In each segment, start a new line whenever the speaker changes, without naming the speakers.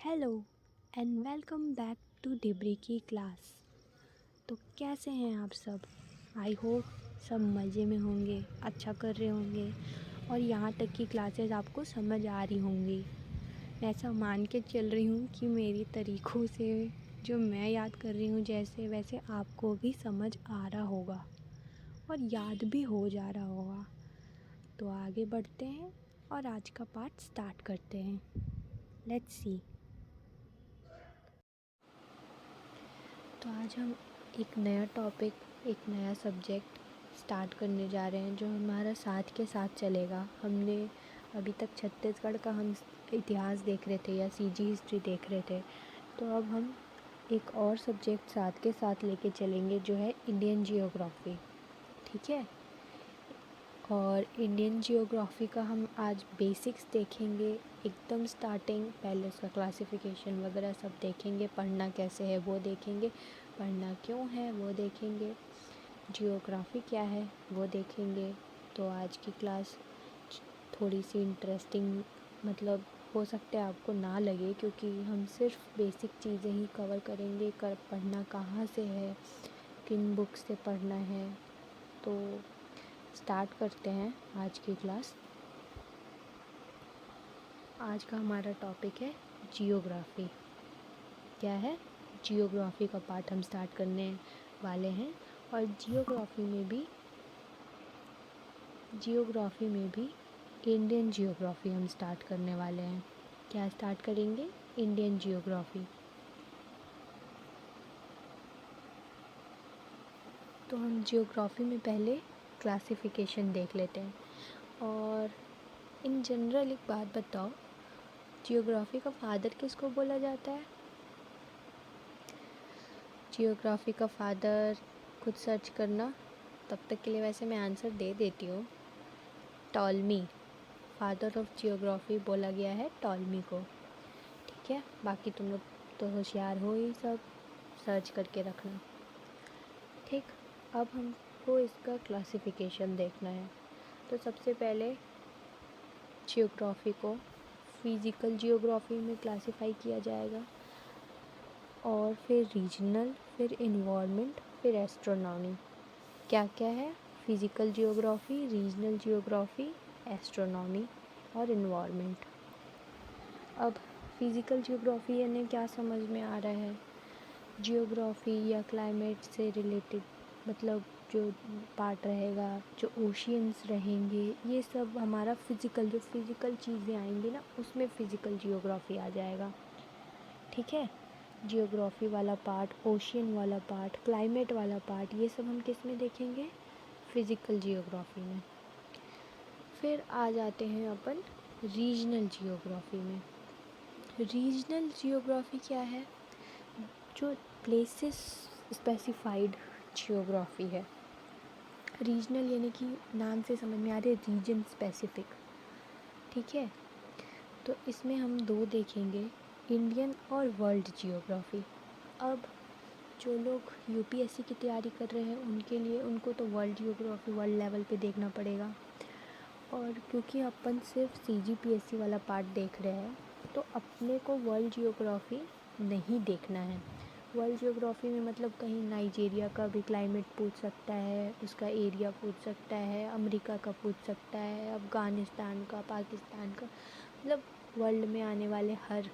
Hello and welcome back to डिब्री की class. तो कैसे हैं आप सब? आई होप सब मज़े में होंगे, अच्छा कर रहे होंगे और यहाँ तक की क्लासेस आपको समझ आ रही होंगी। मैं ऐसा मान के चल रही हूँ कि मेरी तरीक़ों से जो मैं याद कर रही हूँ जैसे वैसे आपको भी समझ आ रहा होगा और याद भी हो जा रहा होगा। तो आगे बढ़ते हैं और आज का पार्ट स्टार्ट करते हैं। Let's see. तो आज हम एक नया टॉपिक, एक नया सब्जेक्ट स्टार्ट करने जा रहे हैं जो हमारा साथ के साथ चलेगा। हमने अभी तक छत्तीसगढ़ का हम इतिहास देख रहे थे या सीजी हिस्ट्री देख रहे थे, तो अब हम एक और सब्जेक्ट साथ के साथ लेके चलेंगे जो है इंडियन जियोग्राफी। ठीक है, और इंडियन जियोग्राफी का हम आज बेसिक्स देखेंगे, एकदम स्टार्टिंग। पहले उसका क्लासिफिकेशन वगैरह सब देखेंगे, पढ़ना कैसे है वो देखेंगे, पढ़ना क्यों है वो देखेंगे, जियोग्राफी क्या है वो देखेंगे। तो आज की क्लास थोड़ी सी इंटरेस्टिंग, मतलब हो सकता है आपको ना लगे क्योंकि हम सिर्फ बेसिक चीज़ें ही कवर करेंगे। पढ़ना कहाँ से है, किन बुक से पढ़ना है। तो स्टार्ट करते हैं आज की क्लास। आज का हमारा टॉपिक है जियोग्राफी। क्या है? जियोग्राफी का पार्ट हम स्टार्ट करने वाले हैं। और जियोग्राफी में भी इंडियन जियोग्राफी हम स्टार्ट करने वाले हैं। क्या स्टार्ट करेंगे? Indian geography. तो हम जियोग्राफी में पहले क्लासिफिकेशन देख लेते हैं। और इन जनरल एक बात बताओ, जियोग्राफी का फादर किसको बोला जाता है? जियोग्राफी का फादर खुद सर्च करना, तब तक के लिए वैसे मैं आंसर दे देती हूँ। टॉलमी, फादर ऑफ जियोग्राफी बोला गया है टॉलमी को। ठीक है, बाकी तुम लोग तो होशियार हो ही, सब सर्च करके रखना। ठीक, अब हमको इसका क्लासिफिकेशन देखना है। तो सबसे पहले जियोग्राफी को फिज़िकल जियोग्राफी में क्लासिफाई किया जाएगा, और फिर रीजनल, फिर इन्वायरमेंट, फिर एस्ट्रोनॉमी। क्या क्या है? Physical geography, regional geography, astronomy और इन्वायरमेंट। अब फिज़िकल जियोग्राफी यानी क्या समझ में आ रहा है? जियोग्राफी या क्लाइमेट से रिलेटेड, मतलब जो पार्ट रहेगा, जो ओशियंस रहेंगे, ये सब हमारा जो फिज़िकल चीज़ें आएंगी ना, उसमें फ़िज़िकल जियोग्राफी आ जाएगा। ठीक है, जियोग्राफी वाला पार्ट, ओशियन वाला पार्ट, क्लाइमेट वाला पार्ट, ये सब हम किस में देखेंगे? फिज़िकल जियोग्राफी में। फिर आ जाते हैं अपन रीजनल जियोग्राफी में। रीजनल जियोग्राफी क्या है? जो प्लेसेस स्पेसिफाइड जियोग्राफी है। रीजनल यानी कि नाम से समझ में आ रहा है, रीजन स्पेसिफिक। ठीक है, तो इसमें हम दो देखेंगे, इंडियन और वर्ल्ड जियोग्राफी। अब जो लोग यूपीएससी की तैयारी कर रहे हैं उनके लिए, उनको तो वर्ल्ड जियोग्राफी वर्ल्ड लेवल पे देखना पड़ेगा। और क्योंकि अपन सिर्फ सीजीपीएससी वाला पार्ट देख रहे हैं, तो अपने को वर्ल्ड जियोग्राफी नहीं देखना है। वर्ल्ड जियोग्राफी में मतलब कहीं नाइजीरिया का भी क्लाइमेट पूछ सकता है, उसका एरिया पूछ सकता है, अमेरिका का पूछ सकता है, अफ़गानिस्तान का, पाकिस्तान का, मतलब वर्ल्ड में आने वाले हर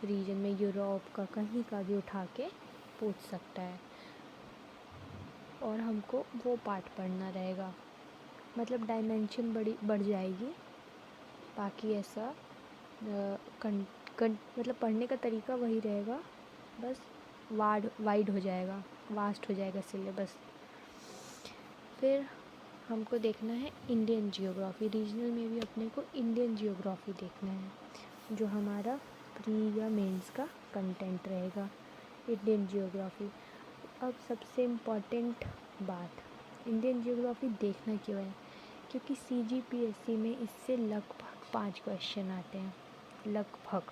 रीजन में, यूरोप का, कहीं का भी उठा के पूछ सकता है। और हमको वो पार्ट पढ़ना रहेगा, मतलब डायमेंशन बढ़ जाएगी। बाकी ऐसा मतलब पढ़ने का तरीका वही रहेगा, बस वाइड हो जाएगा, वास्ट हो जाएगा सिलेबस। फिर हमको देखना है इंडियन जियोग्राफी। रीजनल में भी अपने को इंडियन जियोग्राफी देखना है, जो हमारा प्री या मेंस का कंटेंट रहेगा, इंडियन जियोग्राफी। अब सबसे इम्पॉर्टेंट बात, इंडियन जियोग्राफी देखना क्यों है? क्योंकि सीजीपीएससी में इससे लगभग 5 क्वेश्चन आते हैं। लगभग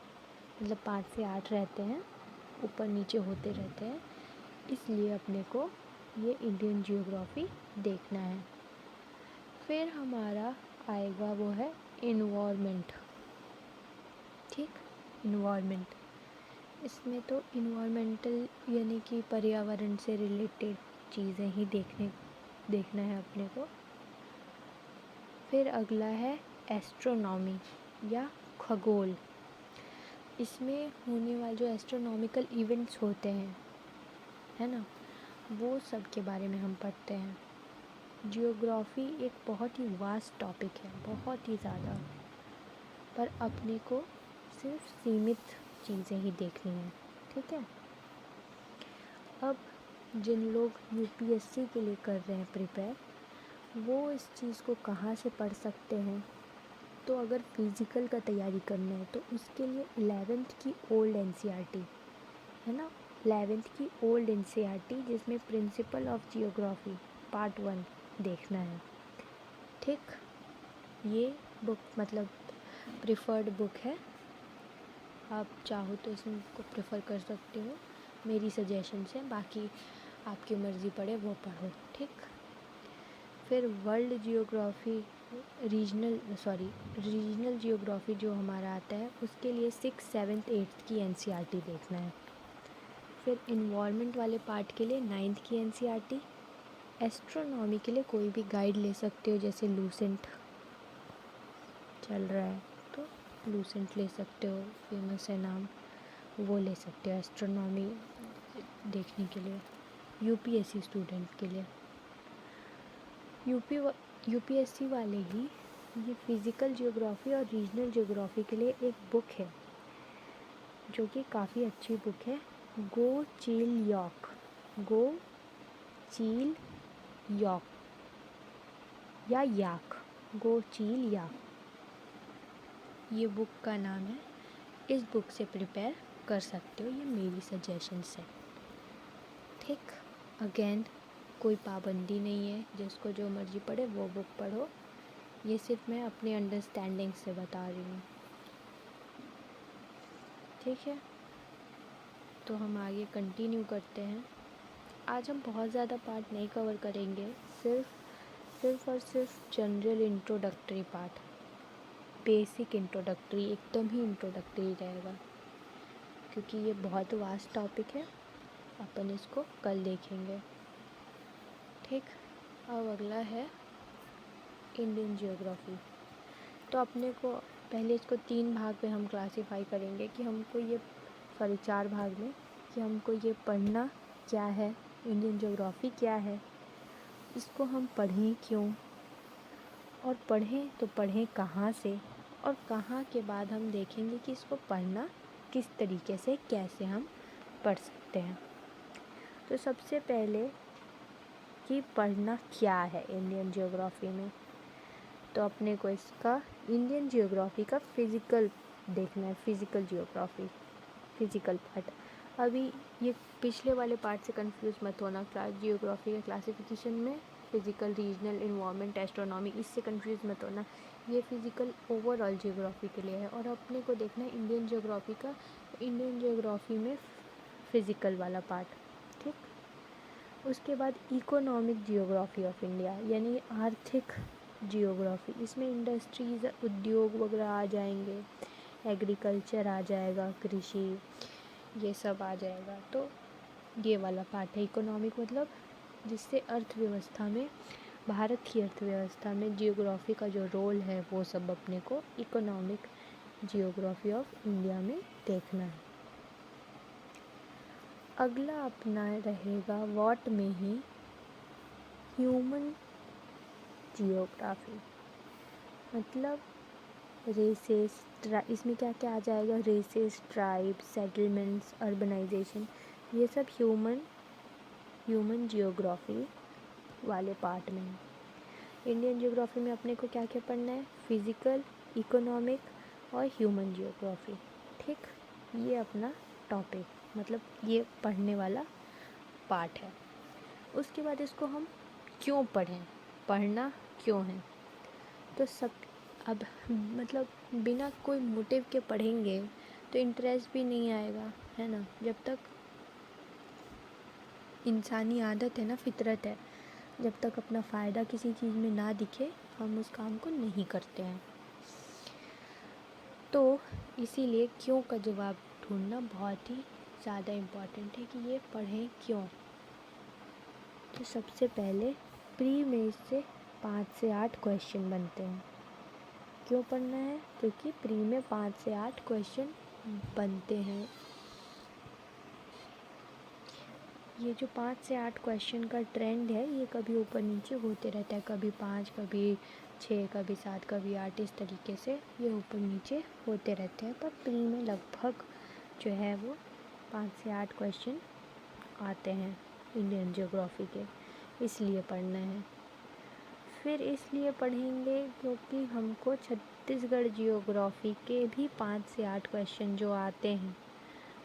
मतलब 5 से 8 रहते हैं, ऊपर नीचे होते रहते हैं, इसलिए अपने को ये इंडियन जियोग्राफी देखना है। फिर हमारा आएगा वो है इन्वायरमेंट। ठीक, इन्वायरमेंट इसमें तो इन्वायरमेंटल यानी कि पर्यावरण से रिलेटेड चीज़ें ही देखना है अपने को। फिर अगला है एस्ट्रोनॉमी या खगोल। इसमें होने वाले जो एस्ट्रोनॉमिकल इवेंट्स होते हैं, है ना, वो सब के बारे में हम पढ़ते हैं। जियोग्राफी एक बहुत ही वास्ट टॉपिक है, बहुत ही ज़्यादा, पर अपने को सिर्फ सीमित चीज़ें ही देखनी हैं, ठीक है। अब जिन लोग यूपीएससी के लिए कर रहे हैं प्रिपेयर, वो इस चीज़ को कहाँ से पढ़ सकते हैं? तो अगर फिज़िकल का तैयारी करना है तो उसके लिए 11th की ओल्ड एनसीईआरटी है ना, 11th की ओल्ड एनसीईआरटी जिसमें प्रिंसिपल ऑफ जियोग्राफी पार्ट 1 देखना है, ठीक। ये बुक मतलब प्रिफर्ड बुक है, आप चाहो तो इसको प्रेफर कर सकते हो, मेरी सजेशन से, बाकी आपकी मर्ज़ी पड़े वो पढ़ो, ठीक। फिर वर्ल्ड जियोग्राफी रीजनल जियोग्राफी जो हमारा आता है उसके लिए 6th 7th 8th की एनसीईआरटी देखना है। फिर इन्वायरमेंट वाले पार्ट के लिए 9th की एनसीईआरटी। एस्ट्रोनॉमी के लिए कोई भी गाइड ले सकते हो, जैसे लूसेंट चल रहा है तो लूसेंट ले सकते हो, फेमस है नाम, वो ले सकते हो एस्ट्रोनॉमी देखने के लिए, यूपीएससी स्टूडेंट के लिए। यूपीएससी वाले ही ये फिज़िकल जियोग्राफी और रीजनल जियोग्राफी के लिए एक बुक है जो कि काफ़ी अच्छी बुक है, गो चील यॉक या याक, गो चील याक, ये बुक का नाम है। इस बुक से प्रिपेयर कर सकते हो, ये मेरी सजेशन है, ठीक। अगेन कोई पाबंदी नहीं है, जिसको जो मर्ज़ी पढ़े वो बुक पढ़ो, ये सिर्फ मैं अपने अंडरस्टैंडिंग से बता रही हूँ, ठीक है। तो हम आगे कंटिन्यू करते हैं। आज हम बहुत ज़्यादा पार्ट नहीं कवर करेंगे, सिर्फ और सिर्फ general introductory part, basic introductory, एकदम ही इंट्रोडक्टरी रहेगा, क्योंकि ये बहुत वास्ट टॉपिक है, अपन इसको कल देखेंगे, ठीक। अब अगला है इंडियन जियोग्राफी। तो अपने को पहले इसको 3 भाग में हम क्लासीफाई करेंगे कि हमको ये 4 भाग में कि हमको ये पढ़ना क्या है, इंडियन जियोग्राफी क्या है, इसको हम पढ़ें क्यों, और पढ़ें तो पढ़ें कहाँ से, और कहाँ के बाद हम देखेंगे कि इसको पढ़ना किस तरीके से, कैसे हम पढ़ सकते हैं। तो सबसे पहले कि पढ़ना क्या है इंडियन जियोग्राफी में, तो अपने को इसका इंडियन जियोग्राफी का फिज़िकल देखना है, फिज़िकल जियोग्राफी, फिज़िकल पार्ट। अभी ये पिछले वाले पार्ट से कंफ्यूज मत होना, जियोग्राफी के क्लासिफिकेशन में फिज़िकल, रीजनल, इन्वायरमेंट, एस्ट्रोनॉमी, इससे कंफ्यूज मत होना, ये फिज़िकल ओवरऑल जियोग्राफी के लिए है। और अपने को देखना है इंडियन जियोग्राफी का, इंडियन जियोग्राफी में फ़िज़िकल वाला पार्ट, ठीक। उसके बाद इकोनॉमिक जियोग्राफी ऑफ इंडिया, यानी आर्थिक जियोग्राफी, इसमें इंडस्ट्रीज़, उद्योग वगैरह आ जाएंगे, एग्रीकल्चर आ जाएगा, कृषि, ये सब आ जाएगा। तो ये वाला पार्ट है इकोनॉमिक, मतलब जिससे अर्थव्यवस्था में, भारत की अर्थव्यवस्था में जियोग्राफी का जो रोल है वो सब अपने को इकोनॉमिक जियोग्राफी ऑफ इंडिया में देखना है। अगला अपना रहेगा वॉट में ही ह्यूमन जियोग्राफी, मतलब रेसेस, इसमें क्या क्या आ जाएगा, रेसेस, ट्राइब्स, सेटलमेंट्स, अर्बनाइजेशन, ये सब ह्यूमन जियोग्राफी वाले पार्ट में है। इंडियन जियोग्राफी में अपने को क्या क्या पढ़ना है, फिज़िकल, इकोनॉमिक और ह्यूमन जियोग्राफी, ठीक। ये अपना टॉपिक, मतलब ये पढ़ने वाला पार्ट है। उसके बाद इसको हम क्यों पढ़ें, पढ़ना क्यों है, तो सब अब मतलब बिना कोई मोटिव के पढ़ेंगे तो इंटरेस्ट भी नहीं आएगा, है ना। जब तक इंसानी आदत है ना, फितरत है, जब तक अपना फ़ायदा किसी चीज़ में ना दिखे हम उस काम को नहीं करते हैं। तो इसीलिए क्यों का जवाब ढूंढना बहुत ही ज़्यादा इम्पॉर्टेंट है कि ये पढ़ें क्यों। तो सबसे पहले प्री में इससे 5 से 8 क्वेश्चन बनते हैं। क्यों पढ़ना है? क्योंकि प्री में 5 से 8 क्वेश्चन बनते हैं। ये जो 5 से 8 क्वेश्चन का ट्रेंड है ये कभी ऊपर नीचे होते रहता है, कभी 5, कभी 6, कभी 7, कभी 8, इस तरीके से ये ऊपर नीचे होते रहते हैं। पर प्री में लगभग जो है वो 5 से 8 क्वेश्चन आते हैं इंडियन ज्योग्राफी के, इसलिए पढ़ना है। फिर इसलिए पढ़ेंगे क्योंकि हमको छत्तीसगढ़ जियोग्राफी के भी 5 से 8 क्वेश्चन जो आते हैं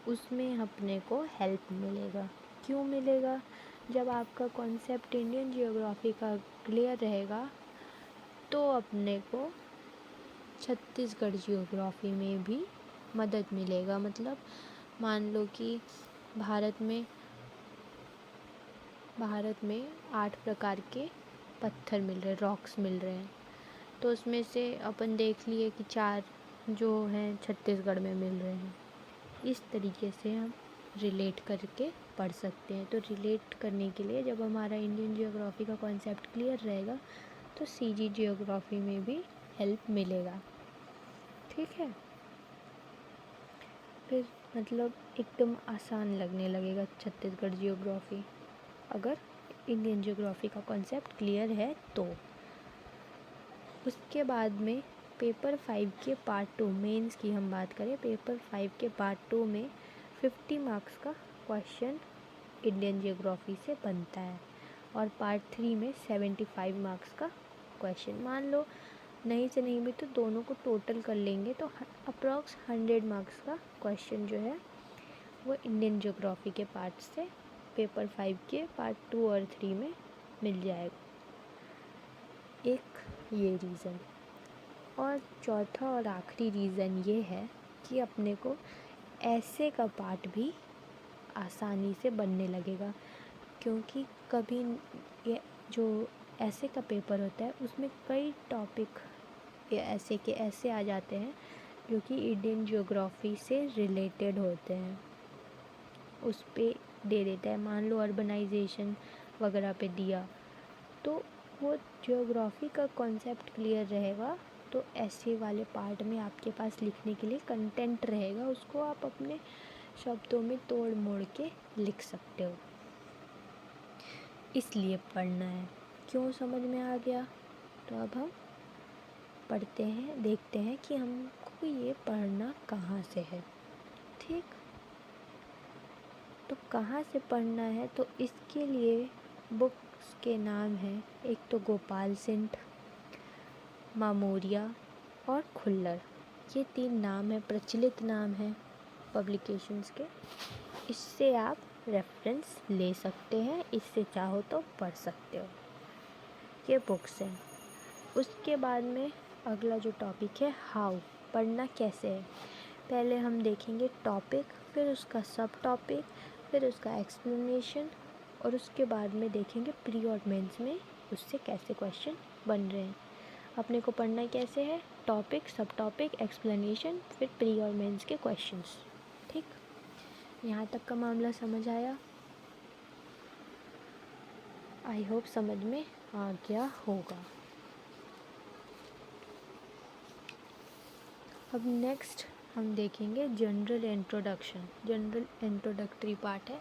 उसमें अपने को हेल्प मिलेगा। क्यों मिलेगा? जब आपका कॉन्सेप्ट इंडियन जियोग्राफी का क्लियर रहेगा तो अपने को छत्तीसगढ़ जियोग्राफी में भी मदद मिलेगा। मतलब मान लो कि भारत में 8 प्रकार के पत्थर मिल रहे, रॉक्स मिल रहे हैं, तो उसमें से अपन देख लिए कि 4 जो हैं छत्तीसगढ़ में मिल रहे हैं। इस तरीके से हम रिलेट करके पढ़ सकते हैं। तो रिलेट करने के लिए जब हमारा इंडियन जियोग्राफी का कॉन्सेप्ट क्लियर रहेगा तो सीजी जियोग्राफी में भी हेल्प मिलेगा। ठीक है, फिर मतलब एकदम आसान लगने लगेगा छत्तीसगढ़ जियोग्राफी अगर इंडियन जियोग्राफी का कॉन्सेप्ट क्लियर है तो। उसके बाद में पेपर 5 के पार्ट 2 मेंस की हम बात करें, पेपर 5 के पार्ट 2 में 50 मार्क्स का क्वेश्चन इंडियन जियोग्राफी से बनता है और पार्ट 3 में 75 मार्क्स का क्वेश्चन। मान लो नहीं से नहीं भी तो दोनों को टोटल कर लेंगे तो अप्रॉक्स 100 मार्क्स का क्वेश्चन जो है वो इंडियन जियोग्राफी के पार्ट से पेपर 5 के पार्ट 2 और 3 में मिल जाएगा। एक ये रीज़न, और चौथा और आखिरी रीज़न ये है कि अपने को ऐसे का पार्ट भी आसानी से बनने लगेगा। क्योंकि कभी ये जो ऐसे का पेपर होता है उसमें कई टॉपिक ये ऐसे के ऐसे आ जाते हैं जो कि इंडियन ज्योग्राफी से रिलेटेड होते हैं, उस पे दे देता है। मान लो अर्बनाइजेशन वगैरह पे दिया तो वो ज्योग्राफी का कॉन्सेप्ट क्लियर रहेगा तो ऐसे वाले पार्ट में आपके पास लिखने के लिए कंटेंट रहेगा, उसको आप अपने शब्दों में तोड़ मोड़ के लिख सकते हो। इसलिए पढ़ना है। क्यों समझ में आ गया? तो अब हम पढ़ते हैं, देखते हैं कि हमको ये पढ़ना कहाँ से है। ठीक, तो कहाँ से पढ़ना है? तो इसके लिए बुक्स के नाम हैं, एक तो गोपाल सिंह, मामोरिया और खुल्लर। ये 3 नाम हैं, प्रचलित नाम हैं पब्लिकेशंस के। इससे आप रेफरेंस ले सकते हैं, इससे चाहो तो पढ़ सकते हो। ये बुक्स हैं। उसके बाद में अगला जो टॉपिक है हाउ, पढ़ना कैसे है। पहले हम देखेंगे टॉपिक, फिर उसका सब टॉपिक, फिर उसका एक्सप्लेनेशन, और उसके बाद में देखेंगे प्री और मेंस में उससे कैसे क्वेश्चन बन रहे हैं। अपने को पढ़ना कैसे है? टॉपिक, सब टॉपिक, एक्सप्लेनेशन, फिर प्री और मेंस के क्वेश्चंस। ठीक, यहाँ तक का मामला समझ आया? आई होप समझ में आ गया होगा। अब नेक्स्ट हम देखेंगे general introduction. General introductory part है।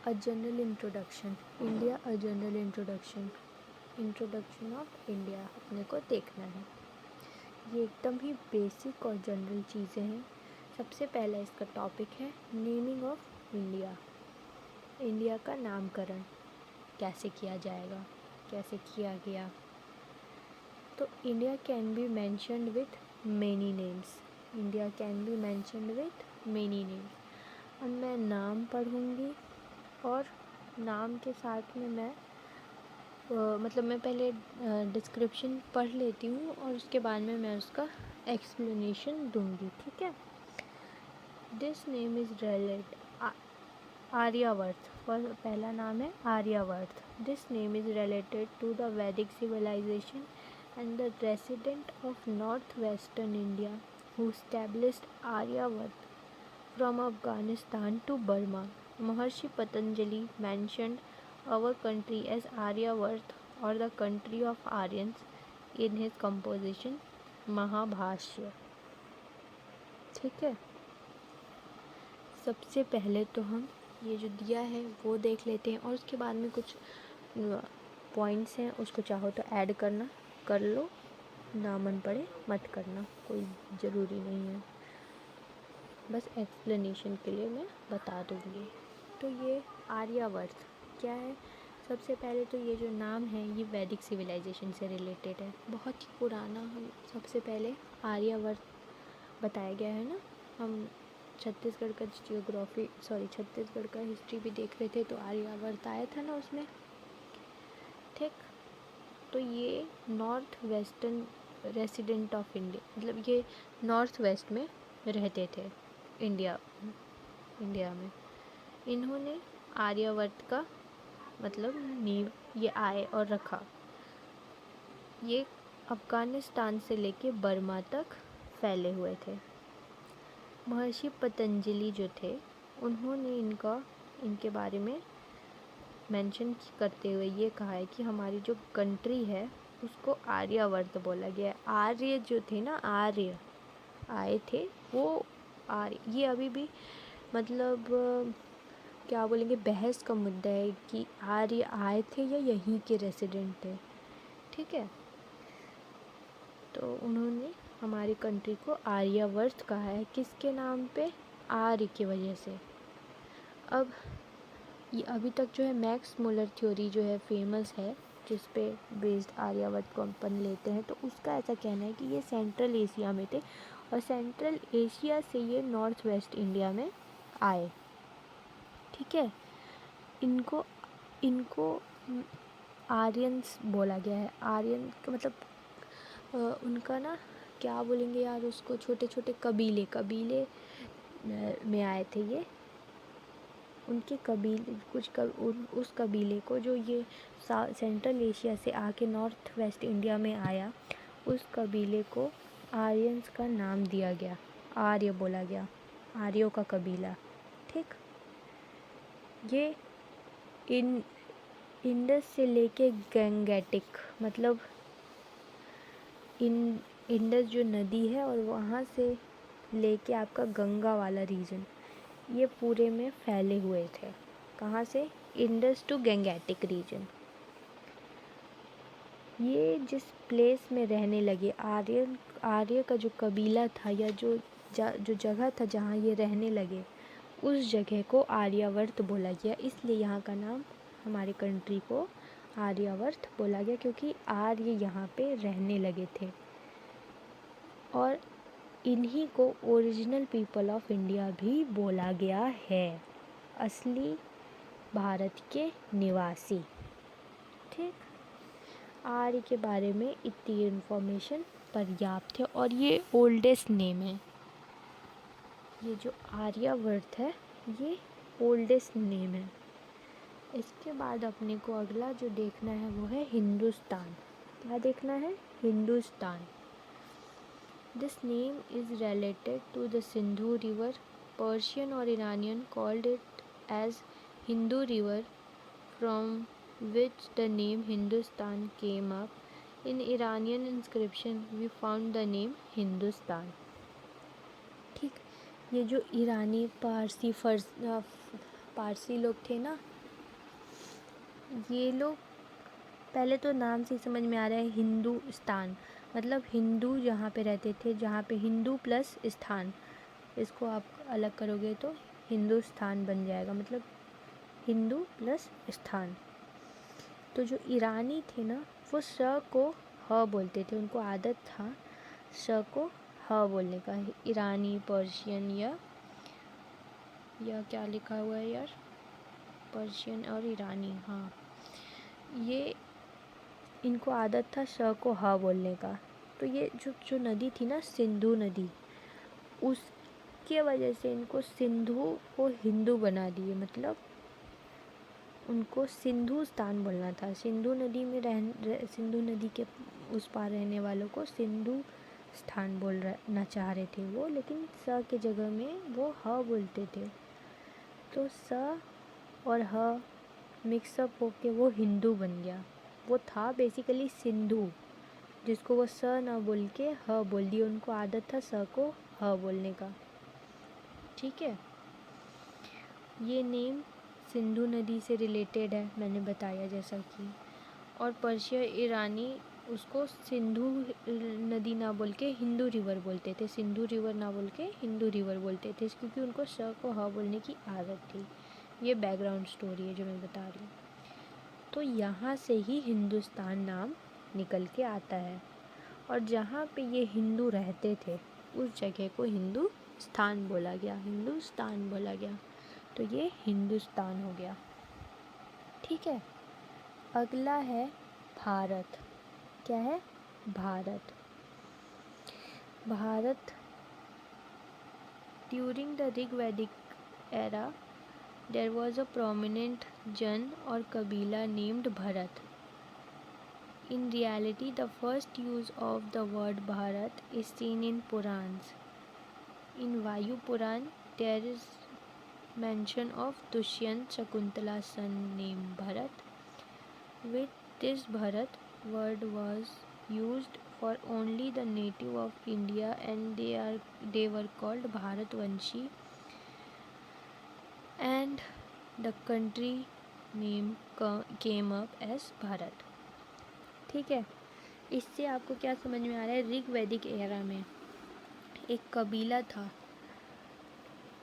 A general introduction India, a general introduction, introduction of India अपने को देखना है। ये एकदम ही बेसिक और जनरल चीज़ें हैं। सबसे पहला इसका टॉपिक है नेमिंग ऑफ इंडिया। इंडिया का नामकरण कैसे किया जाएगा, कैसे किया गया। तो India can be mentioned with many names. India can be mentioned with many names. अब मैं नाम पढ़ूँगी और नाम के साथ में मैं मतलब मैं पहले डिस्क्रिप्शन पढ़ लेती हूँ और उसके बाद में मैं उसका एक्सप्लेनेशन दूँगी। ठीक है। This name is related Aryavarta. पहला नाम है Aryavarta. This name is related to the Vedic civilization and the resident of northwestern India who established Aryavart from Afghanistan to Burma. Maharshi Patanjali mentioned our country as Aryavart or the country of Aryans in his composition Mahabhashya. ठीक है, सबसे पहले तो हम ये जो दिया है वो देख लेते हैं और उसके बाद में कुछ पॉइंट्स हैं, उसको चाहो तो ऐड करना कर लो, ना मन पड़े मत करना, कोई ज़रूरी नहीं है, बस एक्सप्लेनेशन के लिए मैं बता दूँगी। तो ये आर्यावर्त क्या है? सबसे पहले तो ये जो नाम है ये वैदिक सिविलाइजेशन से रिलेटेड है, बहुत ही पुराना। हम सबसे पहले आर्यावर्त बताया गया है ना, हम छत्तीसगढ़ का छत्तीसगढ़ का हिस्ट्री भी देख रहे थे तो आर्यावर्त आया था ना उसमें। ठीक, तो ये north western resident of India, मतलब ये नॉर्थ वेस्ट में रहते थे इंडिया में। इन्होंने आर्यावर्त का मतलब नींव ये आए और रखा। ये अफ़गानिस्तान से लेके बर्मा तक फैले हुए थे। महर्षि पतंजलि जो थे उन्होंने इनके बारे में मेंशन करते हुए ये कहा है कि हमारी जो कंट्री है उसको आर्यावर्त बोला गया है। आर्य जो थे ना, आर्य आए थे वो आर्य, ये अभी भी मतलब क्या बोलेंगे, बहस का मुद्दा है कि आर्य आए थे या यहीं के रेसिडेंट थे। ठीक है, तो उन्होंने हमारी कंट्री को आर्यावर्त कहा है, किसके नाम पे? आर्य की वजह से। अब ये अभी तक जो है मैक्स मुलर थ्योरी जो है फेमस है, जिस पे बेस्ड आर्यावर्त को अपन लेते हैं, तो उसका ऐसा कहना है कि ये सेंट्रल एशिया में थे और सेंट्रल एशिया से ये नॉर्थ वेस्ट इंडिया में आए। ठीक है, इनको आर्यंस बोला गया है। आर्यन का मतलब उनका ना क्या बोलेंगे यार उसको, छोटे छोटे कबीले में आए थे ये। उनके उस कबीले को जो ये सेंट्रल एशिया से आके नॉर्थ वेस्ट इंडिया में आया, उस कबीले को आर्यंस का नाम दिया गया, आर्य बोला गया, आर्यों का कबीला। ठीक, ये इंडस से लेके गंगेटिक, मतलब इंडस जो नदी है और वहाँ से लेके आपका गंगा वाला रीजन, ये पूरे में फैले हुए थे। कहाँ से? Indus to Gangetic region. ये जिस प्लेस में रहने लगे, आर्य का जो कबीला था या जो जगह था जहाँ ये रहने लगे, उस जगह को आर्यावर्त बोला गया। इसलिए यहाँ का नाम, हमारी कंट्री को आर्यावर्त बोला गया, क्योंकि आर्य यहाँ पे रहने लगे थे और इन्हीं को ओरिजिनल पीपल ऑफ इंडिया भी बोला गया है, असली भारत के निवासी। ठीक, आर्य के बारे में इतनी इन्फॉर्मेशन पर्याप्त है और ये ओल्डेस्ट नेम है। ये जो आर्यावर्त है ये ओल्डेस्ट नेम है। इसके बाद अपने को अगला जो देखना है वो है हिंदुस्तान। क्या देखना है? Hindustan. This name is related to the Sindhu river. Persian और Iranian called it as Hindu river, from which the name Hindustan came up. In Iranian inscription we found the name Hindustan. ठीक, ये जो ईरानी पारसी लोग थे ना, ये लोग, पहले तो नाम से समझ में आ रहा है हिंदुस्तान, मतलब हिंदू जहाँ पे रहते थे, जहाँ पे हिंदू प्लस स्थान, इसको आप अलग करोगे तो हिंदुस्तान बन जाएगा, मतलब हिंदू प्लस स्थान। तो जो ईरानी थे ना वो स को ह बोलते थे, उनको आदत था स को ह बोलने का। ईरानी, पर्शियन या क्या लिखा हुआ है यार, पर्शियन और ईरानी, हाँ, ये इनको आदत था स को ह बोलने का। तो ये जो नदी थी ना, सिंधु नदी, उसके वजह से इनको सिंधु को हिंदू बना दिए, मतलब उनको सिंधुस्तान बोलना था। सिंधु नदी के उस पार रहने वालों को स्थान बोलना चाह रहे थे वो, लेकिन स के जगह में वो ह बोलते थे, तो स और ह मिक्सअप होके वो हिंदू बन गया। वो था बेसिकली सिंधु, जिसको वो स ना बोल के ह बोल दिया, उनको आदत था स को ह बोलने का। ठीक है, ये नेम सिंधु नदी से रिलेटेड है, मैंने बताया जैसा कि। और पर्शिया ईरानी उसको सिंधु नदी ना बोल के हिंदू रिवर बोलते थे, सिंधु रिवर ना बोल के हिंदू रिवर बोलते थे, क्योंकि उनको स को ह बोलने की आदत थी। ये बैकग्राउंड स्टोरी है जो मैं बता रही हूँ। तो यहाँ से ही हिंदुस्तान नाम निकल के आता है, और जहाँ पे ये हिंदू रहते थे उस जगह को हिंदुस्तान बोला गया, हिंदुस्तान बोला गया, तो ये हिंदुस्तान हो गया। ठीक है, अगला है भारत। क्या है? Bharat. Bharat during the Rig Vedic era there was a prominent जन और कबीला named Bharat. In reality, the first use of the word Bharat is seen in Purans. In Vayu Puran, there is mention of Dushyant Shakuntala's son named Bharat. With this Bharat word was used for only the native of India, and they were called Bharatvanshi, and the country name came up as Bharat. ठीक है, इससे आपको क्या समझ में आ रहा है? Rig Vedic era में एक कबीला था,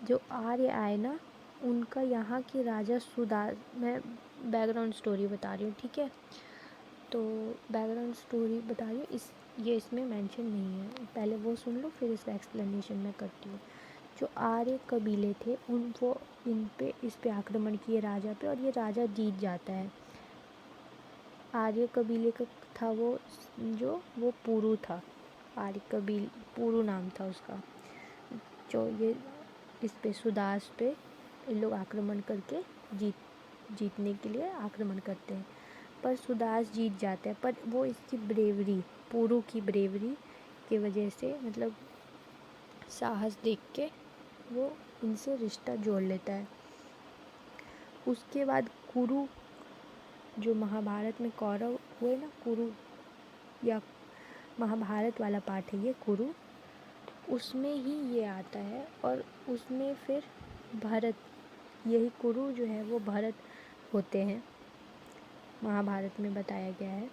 जो आर्य आए ना, उनका यहाँ के राजा सुदास, मैं बैकग्राउंड स्टोरी बता रही हूँ, ठीक है, तो बैकग्राउंड स्टोरी बता रही हूँ, ये इसमें मेंशन नहीं है, पहले वो सुन लो फिर इसका एक्सप्लेनेशन मैं करती हूँ। जो आर्य कबीले थे वो इस पे आक्रमण किए राजा पे, और ये राजा जीत जाता है। आर्य कबीले का था वो पुरु था, आर्य कबील पुरु नाम था उसका, जो ये इस पे सुदास पे इन लोग आक्रमण करके जीतने के लिए आक्रमण करते हैं, पर सुदास जीत जाता है। पर वो इसकी ब्रेवरी, पुरु की ब्रेवरी की वजह से, मतलब साहस देख के वो इनसे रिश्ता जोड़ लेता है। उसके बाद कुरु, जो महाभारत में कौरव हुए ना, कुरु या महाभारत वाला पार्ट है ये कुरु, उसमें ही ये आता है, और उसमें फिर भरत, यही कुरु जो है वो भरत होते हैं, महाभारत में बताया गया है।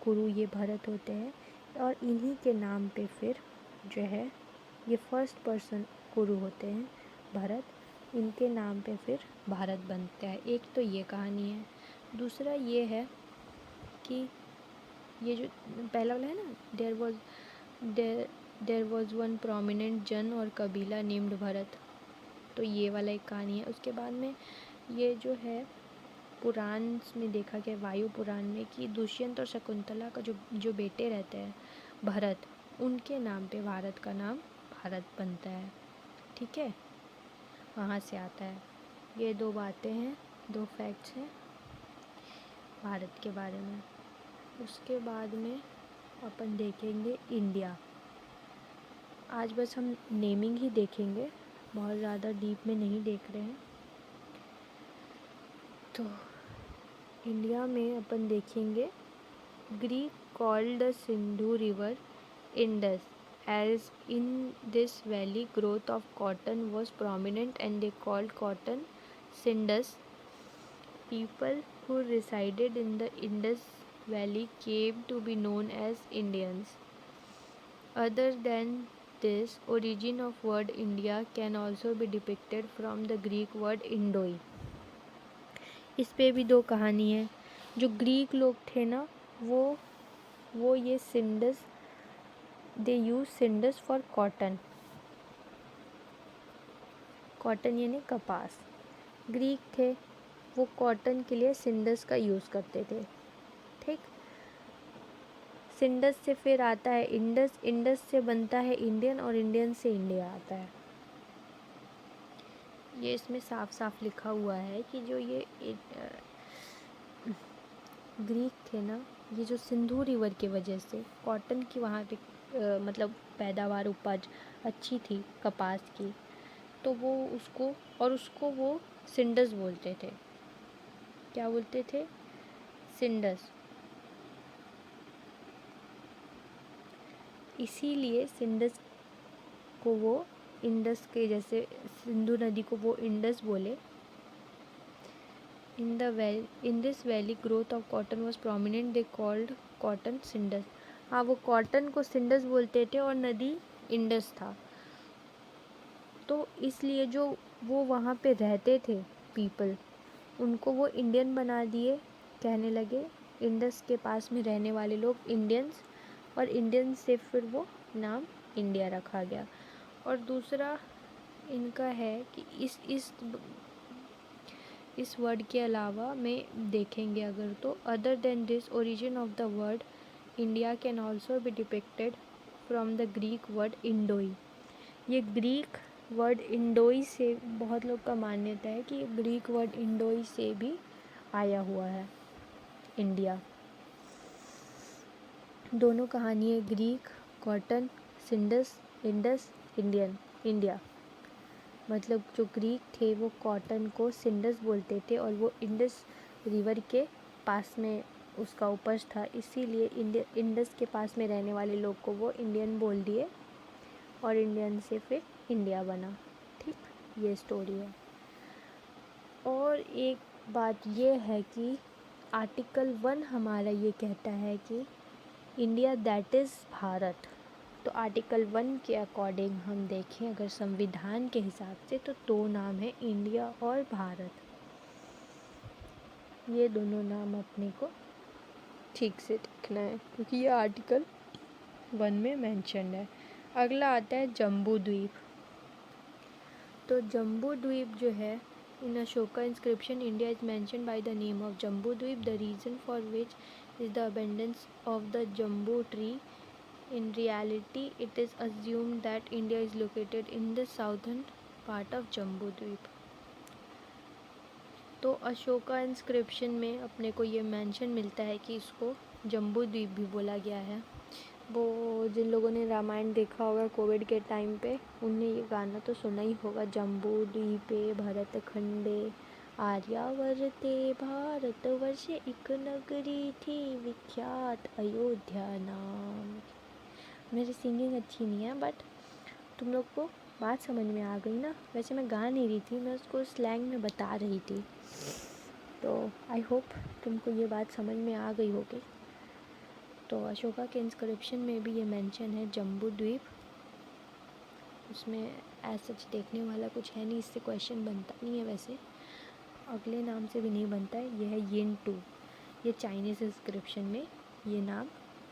कुरु ये भरत होते हैं, और इन्हीं के नाम पे फिर जो है ये फर्स्ट पर्सन कुरु होते हैं भरत, इनके नाम पे फिर भारत बनता है। एक तो ये कहानी है। दूसरा ये है कि ये जो पहला वाला है ना, देयर वॉज वन प्रोमिनेंट जन और कबीला नेम्ड भरत, तो ये वाला एक कहानी है। उसके बाद में ये जो है पुराण में देखा गया, वायु पुराण में, कि दुष्यंत और शकुंतला का जो बेटे रहते हैं भरत, उनके नाम पे भारत का नाम भारत बनता है। ठीक है, वहाँ से आता है। ये दो बातें हैं, दो फैक्ट्स हैं भारत के बारे में। उसके बाद में अपन देखेंगे इंडिया। आज बस हम नेमिंग ही देखेंगे, बहुत ज़्यादा डीप में नहीं देख रहे हैं। तो इंडिया में अपन देखेंगे, Greek called the Sindhu river Indus, as in this valley growth of cotton was prominent and they called cotton Sindus. People who resided in the Indus Valley came to be known as Indians. Other than this, origin of word India can also be depicted from the Greek word Indoi. इस पे भी दो कहानी है। जो Greek लोग थे ना, वो ये सिंडस, दे यूज सिंडस फॉर कॉटन, कॉटन यानी कपास। ग्रीक थे, वो कॉटन के लिए सिंडस का यूज़ करते थे। ठीक, सिंडस से फिर आता है इंडस, इंडस से बनता है इंडियन, और इंडियन से इंडिया आता है। ये इसमें साफ साफ लिखा हुआ है कि जो ये ग्रीक थे ना, ये जो सिंधु रिवर की वजह से कॉटन की वहाँ पे मतलब पैदावार उपज अच्छी थी कपास की, तो वो उसको वो सिंडस बोलते थे। क्या बोलते थे? सिंडस। इसीलिए सिंडस को वो इंडस के जैसे सिंधु नदी को वो इंडस बोले। In this valley growth of cotton was prominent, they called cotton Sindus। हाँ, वो कॉटन को सिंडस बोलते थे और नदी इंडस था। तो इसलिए जो वो वहाँ पे रहते थे पीपल, उनको वो इंडियन बना दिए, कहने लगे इंडस के पास में रहने वाले लोग इंडियंस, और इंडियन से फिर वो नाम इंडिया रखा गया। और दूसरा इनका है कि इस वर्ड के अलावा में देखेंगे अगर, तो other than this origin of the word India can also be depicted from the Greek word Indoi. ये ग्रीक वर्ड इंडोई से, बहुत लोग का मान्यता है कि ग्रीक वर्ड इंडोई से भी आया हुआ है इंडिया। दोनों कहानी है, Greek, cotton, Sindus, Indus, Indian, India. मतलब जो ग्रीक थे वो कॉटन को सिंडस बोलते थे और वो इंडस रिवर के पास में उसका उपज था, इसीलिए इंडस के पास में रहने वाले लोग को वो इंडियन बोल दिए और इंडियन से फिर इंडिया बना। ठीक, ये स्टोरी है। और एक बात ये है कि आर्टिकल 1 हमारा ये कहता है कि इंडिया दैट इज़ भारत। तो आर्टिकल 1 के अकॉर्डिंग हम देखें अगर संविधान के हिसाब से, तो दो नाम है इंडिया और भारत। ये दोनों नाम अपने को ठीक से देखना है क्योंकि ये आर्टिकल 1 में मेंशन है। अगला आता है जम्बू द्वीप। तो जम्बू द्वीप जो है, in Ashoka inscription India is mention by the name of Jambu Dvipa, the reason for which is the abundance of the Jambu tree. In reality, it is assumed that India is located in the southern part of Jambu द्वीप। तो Ashoka inscription में अपने को ये mention मिलता है कि इसको जम्बू द्वीप भी बोला गया है। वो जिन लोगों ने रामायण देखा होगा कोविड के टाइम पे, उनने ये गाना तो सुना ही होगा, जम्बू द्वीपे भरत खंडे आर्यावर्ते भारतवर्षे एक नगरी थी विख्यात अयोध्या नाम। मेरी सिंगिंग अच्छी नहीं है बट तुम लोग को बात समझ में आ गई ना। वैसे मैं गा नहीं रही थी, मैं उसको स्लैंग में बता रही थी, तो आई होप तुमको ये बात समझ में आ गई होगी। तो अशोका के इंस्क्रिप्शन में भी ये मेंशन है जम्बू द्वीप। उसमें एज सच देखने वाला कुछ है नहीं, इससे क्वेश्चन बनता नहीं है, वैसे अगले नाम से भी नहीं बनता है। ये है यिंटू। ये चाइनीज़ इंस्क्रिप्शन में ये नाम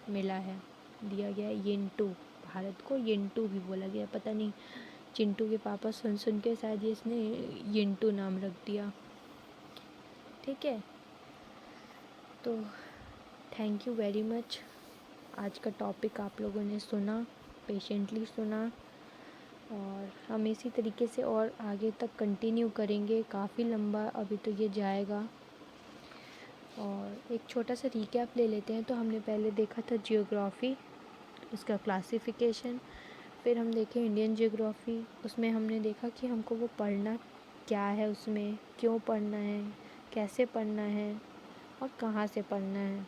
मिला है, दिया गया है यिंटू। भारत को यिंटू भी बोला गया, पता नहीं चिंटू के पापा सुन सुन के शायद ये इसने यिंटू नाम रख दिया। ठीक है, तो थैंक यू वेरी मच। आज का टॉपिक आप लोगों ने सुना, पेशेंटली सुना, और हम इसी तरीके से और आगे तक कंटिन्यू करेंगे। काफ़ी लंबा अभी तो ये जाएगा। और एक छोटा सा रिकैप ले लेते हैं। तो हमने पहले देखा था जियोग्राफी, उसका क्लासिफिकेशन, फिर हम देखें इंडियन जियोग्राफी। उसमें हमने देखा कि हमको वो पढ़ना क्या है, उसमें क्यों पढ़ना है, कैसे पढ़ना है और कहाँ से पढ़ना है,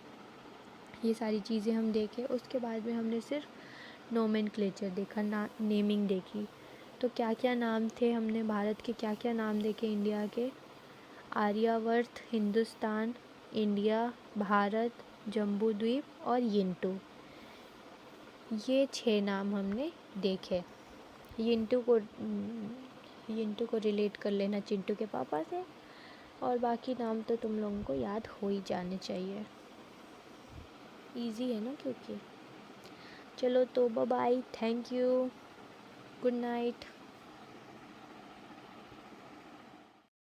ये सारी चीज़ें हम देखे। उसके बाद में हमने सिर्फ नोमेनक्लेचर देखा, नेमिंग देखी। तो क्या क्या नाम थे, हमने भारत के क्या क्या नाम देखे इंडिया के, आर्यावर्त, हिंदुस्तान, इंडिया, भारत, जम्बू द्वीप और यिंटू। ये 6 नाम हमने देखे। यिंटू को रिलेट कर लेना चिंटू के पापा से, और बाकी नाम तो तुम लोगों को याद हो ही जाने चाहिए, इजी है ना क्योंकि। चलो तो bye bye, thank you, good night.